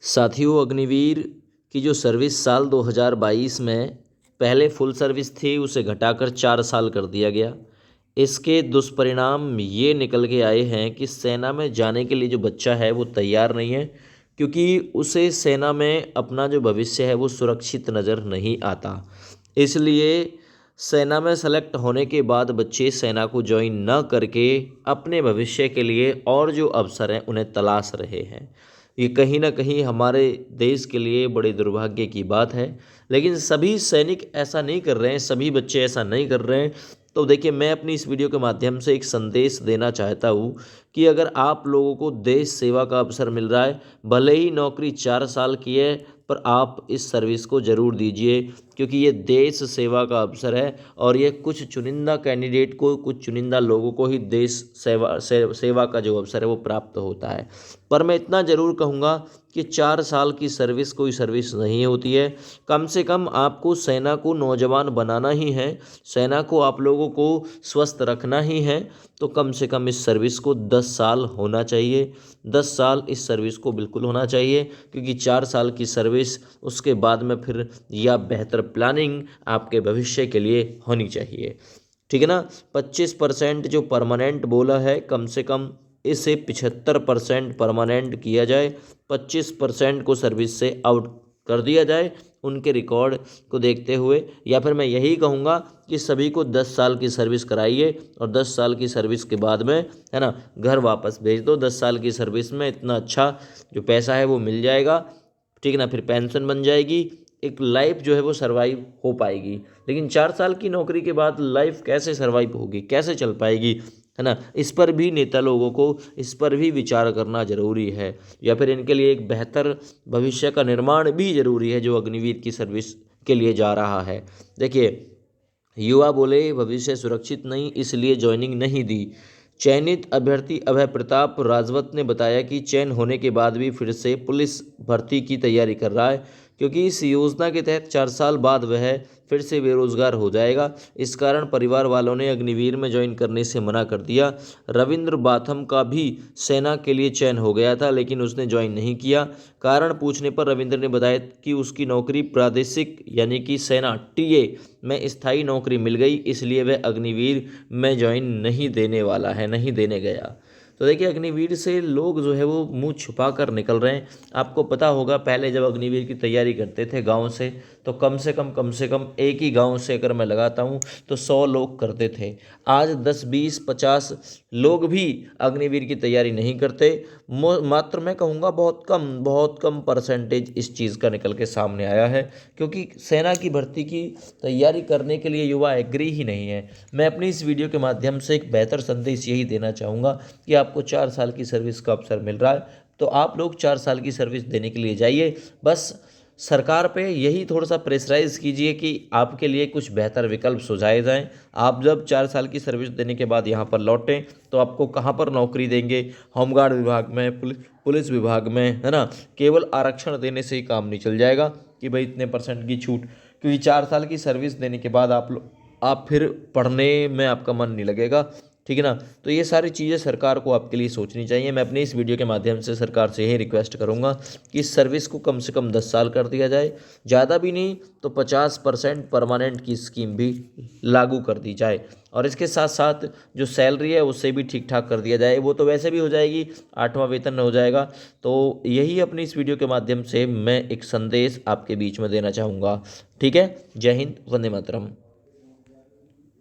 साथियों, अग्निवीर की जो सर्विस साल 2022 में पहले फुल सर्विस थी उसे घटाकर 4 साल कर दिया गया। इसके दुष्परिणाम ये निकल के आए हैं कि सेना में जाने के लिए जो बच्चा है वो तैयार नहीं है, क्योंकि उसे सेना में अपना जो भविष्य है वो सुरक्षित नज़र नहीं आता। इसलिए सेना में सेलेक्ट होने के बाद बच्चे सेना को ज्वाइन न करके अपने भविष्य के लिए और जो अवसर हैं उन्हें तलाश रहे हैं। ये कहीं ना कहीं हमारे देश के लिए बड़े दुर्भाग्य की बात है, लेकिन सभी सैनिक ऐसा नहीं कर रहे हैं, सभी बच्चे ऐसा नहीं कर रहे हैं। तो देखिए, मैं अपनी इस वीडियो के माध्यम से एक संदेश देना चाहता हूँ कि अगर आप लोगों को देश सेवा का अवसर मिल रहा है, भले ही नौकरी 4 साल की है, पर आप इस सर्विस को ज़रूर दीजिए, क्योंकि ये देश सेवा का अवसर है और ये कुछ चुनिंदा कैंडिडेट को, कुछ चुनिंदा लोगों को ही देश सेवा का जो अवसर है वो प्राप्त होता है। पर मैं इतना ज़रूर कहूँगा कि 4 साल की सर्विस कोई सर्विस नहीं होती है। कम से कम आपको सेना को नौजवान बनाना ही है, सेना को आप लोगों को स्वस्थ रखना ही है, तो कम से कम इस सर्विस को 10 साल होना चाहिए। 10 साल इस सर्विस को बिल्कुल होना चाहिए, क्योंकि 4 साल की सर्विस, उसके बाद में फिर या बेहतर प्लानिंग आपके भविष्य के लिए होनी चाहिए। ठीक है ना। 25% जो परमानेंट बोला है, कम से कम इसे 75% परमानेंट किया जाए, 25% को सर्विस से आउट कर दिया जाए उनके रिकॉर्ड को देखते हुए। या फिर मैं यही कहूँगा कि सभी को 10 साल की सर्विस कराइए और 10 साल की सर्विस के बाद में, है ना, घर वापस भेज दो। 10 साल की सर्विस में इतना अच्छा जो पैसा है वो मिल जाएगा, ठीक है ना, फिर पेंशन बन जाएगी, एक लाइफ जो है वो सरवाइव हो पाएगी। लेकिन 4 साल की नौकरी के बाद लाइफ कैसे सरवाइव होगी, कैसे चल पाएगी, है ना। इस पर भी नेता लोगों को इस पर भी विचार करना जरूरी है, या फिर इनके लिए एक बेहतर भविष्य का निर्माण भी जरूरी है जो अग्निवीर की सर्विस के लिए जा रहा है। देखिए, युवा बोले भविष्य सुरक्षित नहीं, इसलिए ज्वाइनिंग नहीं दी। चयनित अभ्यर्थी अभय प्रताप राजवत ने बताया कि चयन होने के बाद भी फिर से पुलिस भर्ती की तैयारी कर रहा है, क्योंकि इस योजना के तहत 4 साल बाद वह फिर से बेरोजगार हो जाएगा। इस कारण परिवार वालों ने अग्निवीर में ज्वाइन करने से मना कर दिया। रविंद्र बाथम का भी सेना के लिए चयन हो गया था, लेकिन उसने ज्वाइन नहीं किया। कारण पूछने पर रविंद्र ने बताया कि उसकी नौकरी प्रादेशिक यानी कि सेना टीए में स्थायी नौकरी मिल गई, इसलिए वह अग्निवीर में ज्वाइन नहीं देने वाला है, नहीं देने गया। तो देखिए, अग्निवीर से लोग जो है वो मुंह छुपा कर निकल रहे हैं। आपको पता होगा, पहले जब अग्निवीर की तैयारी करते थे गांव से, तो कम से कम एक ही गांव से अगर मैं लगाता हूं तो 100 लोग करते थे। आज 10, 20, 50 लोग भी अग्निवीर की तैयारी नहीं करते। मात्र मैं कहूँगा बहुत कम परसेंटेज इस चीज़ का निकल के सामने आया है, क्योंकि सेना की भर्ती की तैयारी करने के लिए युवा एग्री ही नहीं है। मैं अपनी इस वीडियो के माध्यम से एक बेहतर संदेश यही देना चाहूँगा कि आपको 4 साल की सर्विस का अवसर मिल रहा है, तो आप लोग 4 साल की सर्विस देने के लिए जाइए। बस सरकार पे यही थोड़ा सा प्रेशराइज कीजिए कि आपके लिए कुछ बेहतर विकल्प सुझाए जाएं। आप जब 4 साल की सर्विस देने के बाद यहाँ पर लौटें तो आपको कहाँ पर नौकरी देंगे? होमगार्ड विभाग में, पुलिस विभाग में, है ना। केवल आरक्षण देने से ही काम नहीं चल जाएगा कि भाई इतने % की छूट, क्योंकि 4 साल की सर्विस देने के बाद आप फिर पढ़ने में आपका मन नहीं लगेगा, ठीक है ना। तो ये सारी चीज़ें सरकार को आपके लिए सोचनी चाहिए। मैं अपनी इस वीडियो के माध्यम से सरकार से यही रिक्वेस्ट करूंगा कि इस सर्विस को कम से कम 10 साल कर दिया जाए, ज़्यादा भी नहीं तो 50% परमानेंट की स्कीम भी लागू कर दी जाए, और इसके साथ साथ जो सैलरी है उससे भी ठीक ठाक कर दिया जाए। वो तो वैसे भी हो जाएगी, 8वां वेतन हो जाएगा। तो यही अपनी इस वीडियो के माध्यम से मैं एक संदेश आपके बीच में देना चाहूँगा। ठीक है, जय हिंद, वंदे मातरम।